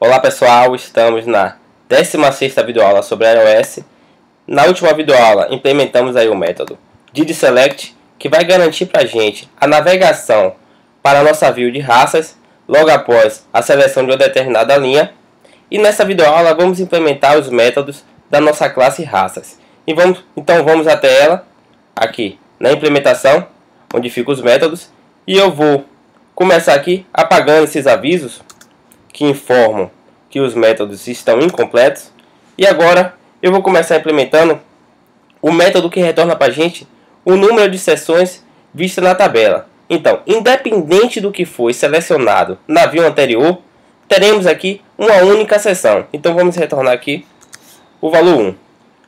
Olá pessoal, estamos na 16ª videoaula sobre iOS. Na última videoaula implementamos aí o método didSelect, que vai garantir para a gente a navegação para a nossa view de raças logo após a seleção de uma determinada linha. E nessa videoaula vamos implementar os métodos da nossa classe raças. Então vamos até ela, aqui na implementação, onde ficam os métodos. E eu vou começar aqui apagando esses avisos que informam que os métodos estão incompletos. E agora eu vou começar implementando o método que retorna para a gente o número de sessões vista na tabela. Então, independente do que foi selecionado na view anterior, teremos aqui uma única sessão. Então vamos retornar aqui o valor 1.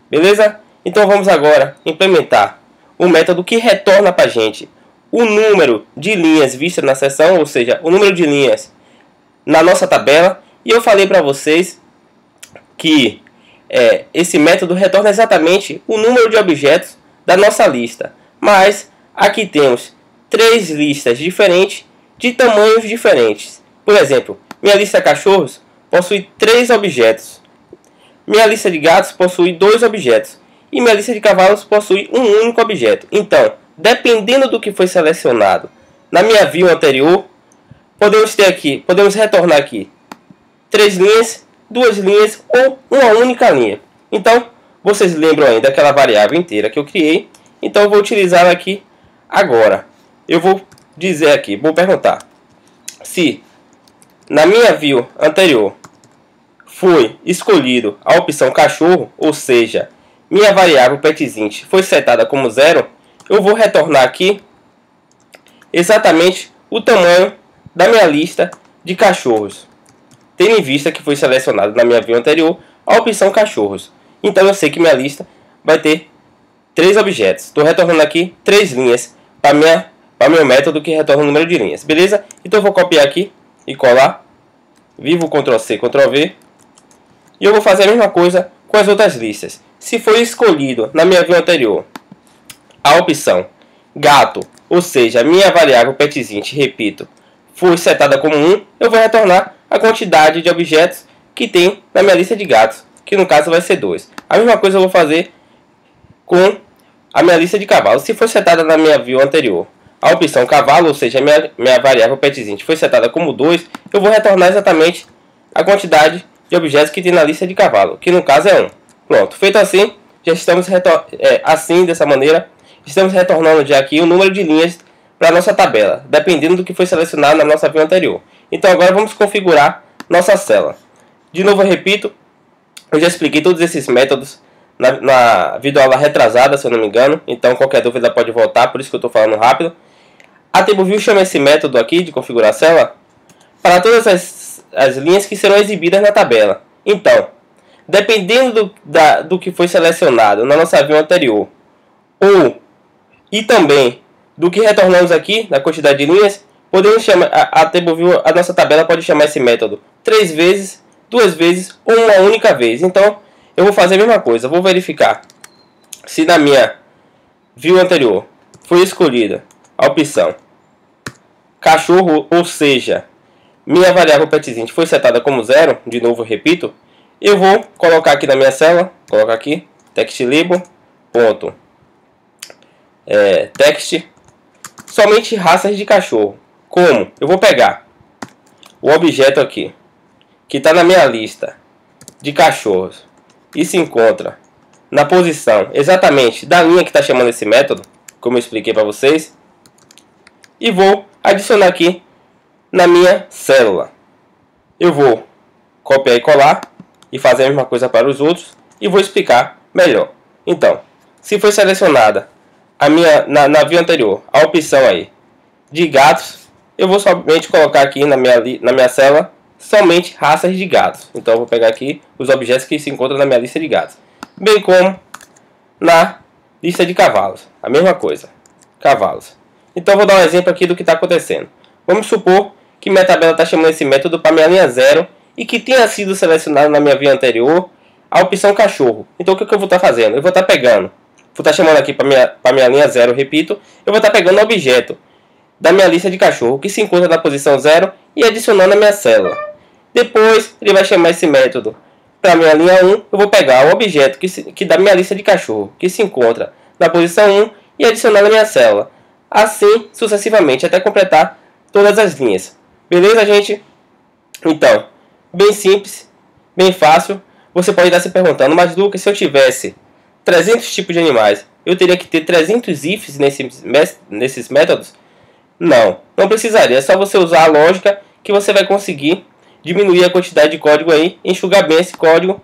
Beleza? Então vamos agora implementar o método que retorna para a gente o número de linhas vistas na seção, ou seja, o número de linhas na nossa tabela. E eu falei para vocês que esse método retorna exatamente o número de objetos da nossa lista. Mas aqui temos 3 listas diferentes de tamanhos diferentes. Por exemplo, minha lista de cachorros possui 3 objetos. Minha lista de gatos possui 2 objetos. E minha lista de cavalos possui um único objeto. Então, dependendo do que foi selecionado na minha view anterior, podemos retornar aqui 3 linhas, 2 linhas ou uma única linha. Então, vocês lembram aí daquela variável inteira que eu criei. Então, eu vou utilizar aqui agora. Eu vou dizer aqui, vou perguntar se na minha view anterior foi escolhido a opção cachorro, ou seja, minha variável petInt foi setada como 0, eu vou retornar aqui exatamente o tamanho da minha lista de cachorros, tendo em vista que foi selecionado na minha view anterior a opção cachorros. Então eu sei que minha lista vai ter 3 objetos. Estou retornando aqui 3 linhas para meu método que retorna o número de linhas. Beleza? Então eu vou copiar aqui e colar. Vivo Ctrl+C, Ctrl+V. E eu vou fazer a mesma coisa com as outras listas. Se foi escolhido na minha view anterior a opção gato, ou seja, a minha variável petInt, repito, foi setada como 1, eu vou retornar a quantidade de objetos que tem na minha lista de gatos, que no caso vai ser 2. A mesma coisa eu vou fazer com a minha lista de cavalos. Se for setada na minha view anterior a opção cavalo, ou seja, minha variável petInt foi setada como 2, eu vou retornar exatamente a quantidade de objetos que tem na lista de cavalo, que no caso é 1. Pronto, feito assim, já estamos dessa maneira, estamos retornando já aqui o número de linhas para a nossa tabela, dependendo do que foi selecionado na nossa view anterior. Então agora vamos configurar nossa célula. De novo eu repito, eu já expliquei todos esses métodos na videoaula retrasada, se eu não me engano. Então qualquer dúvida pode voltar, por isso que eu estou falando rápido. A TableView chama esse método aqui de configurar a célula para todas as linhas que serão exibidas na tabela. Então, dependendo do que foi selecionado na nossa view anterior, e também do que retornamos aqui, na quantidade de linhas, podemos chamar a nossa tabela pode chamar esse método 3 vezes, 2 vezes ou uma única vez. Então, eu vou fazer a mesma coisa. Vou verificar se na minha view anterior foi escolhida a opção cachorro, ou seja, minha variável petInt foi setada como 0. De novo, eu repito. Eu vou colocar aqui na minha célula, colocar aqui textLabel, text, somente raças de cachorro. Como? Eu vou pegar o objeto aqui, que está na minha lista de cachorros, e se encontra na posição exatamente da linha que está chamando esse método, como eu expliquei para vocês, e vou adicionar aqui na minha célula. Eu vou copiar e colar e fazer a mesma coisa para os outros e vou explicar melhor. Então, se foi selecionada na view anterior a opção aí de gatos, eu vou somente colocar aqui na minha célula somente raças de gatos. Então eu vou pegar aqui os objetos que se encontram na minha lista de gatos, bem como na lista de cavalos, a mesma coisa, cavalos. Então eu vou dar um exemplo aqui do que está acontecendo. Vamos supor que minha tabela está chamando esse método para minha linha 0 e que tenha sido selecionado na minha view anterior a opção cachorro. Então o que eu vou estar fazendo? Eu vou estar pegando, vou estar chamando aqui para minha linha 0, repito, eu vou estar pegando o objeto da minha lista de cachorro que se encontra na posição 0 e adicionando a minha célula. Depois ele vai chamar esse método para minha linha 1. Eu vou pegar o objeto que da minha lista de cachorro, que se encontra na posição 1, e adicionar na minha célula. Assim sucessivamente, até completar todas as linhas. Beleza, gente? Então, bem simples, bem fácil. Você pode estar se perguntando, mas Lucas, se eu tivesse 300 tipos de animais, eu teria que ter 300 ifs nesses métodos? Não, não precisaria. É só você usar a lógica que você vai conseguir diminuir a quantidade de código aí, enxugar bem esse código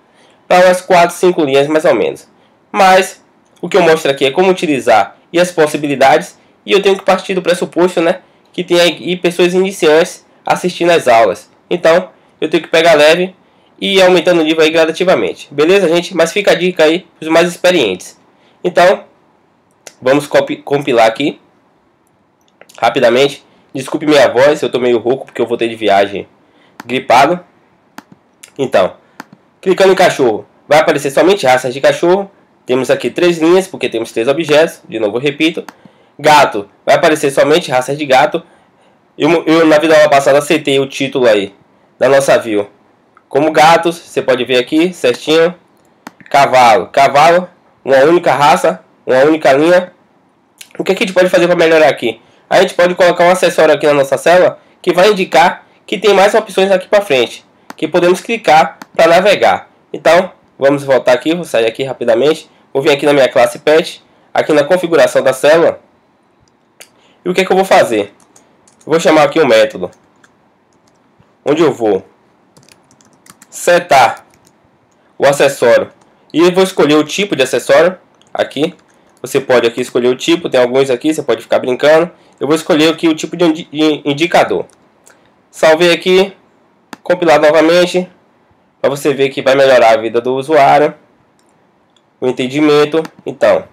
para umas 4, 5 linhas mais ou menos. Mas o que eu mostro aqui é como utilizar e as possibilidades, e eu tenho que partir do pressuposto, né, que tem aí pessoas iniciantes assistindo às aulas. Então, eu tenho que pegar leve e ir aumentando o nível aí gradativamente. Beleza, gente? Mas fica a dica aí para os mais experientes. Então, vamos compilar aqui rapidamente. Desculpe minha voz, eu estou meio rouco porque eu voltei de viagem gripado. Então, clicando em cachorro, vai aparecer somente raças de cachorro. Temos aqui 3 linhas, porque temos 3 objetos. De novo, eu repito. Gato, vai aparecer somente raças de gato. Eu na vida passada acertei o título aí da nossa view como gatos, você pode ver aqui certinho. Cavalo, uma única raça, uma única linha. O que a gente pode fazer para melhorar aqui? A gente pode colocar um acessório aqui na nossa célula que vai indicar que tem mais opções aqui para frente, que podemos clicar para navegar. Então, vamos voltar aqui, vou sair aqui rapidamente. Vou vir aqui na minha classe pet, aqui na configuração da célula. E o que eu vou fazer? Eu vou chamar aqui um método, onde eu vou setar o acessório e eu vou escolher o tipo de acessório aqui. Você pode aqui escolher o tipo, tem alguns aqui, você pode ficar brincando. Eu vou escolher aqui o tipo de indicador. Salvei aqui, compilar novamente, para você ver que vai melhorar a vida do usuário, o entendimento. Então,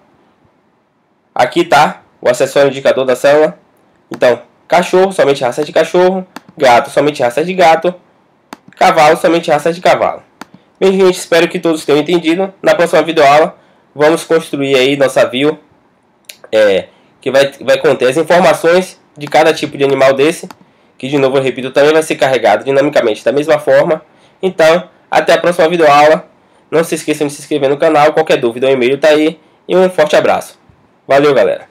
aqui está o acessório indicador da célula. Então, cachorro, somente raça de cachorro. Gato, somente raça de gato. Cavalo, somente raça de cavalo. Bem, gente, espero que todos tenham entendido. Na próxima videoaula, vamos construir aí nossa view, que vai conter as informações de cada tipo de animal desse, que de novo eu repito, também vai ser carregado dinamicamente da mesma forma. Então, até a próxima videoaula. Não se esqueçam de se inscrever no canal. Qualquer dúvida ou e-mail tá aí. E um forte abraço. Valeu, galera.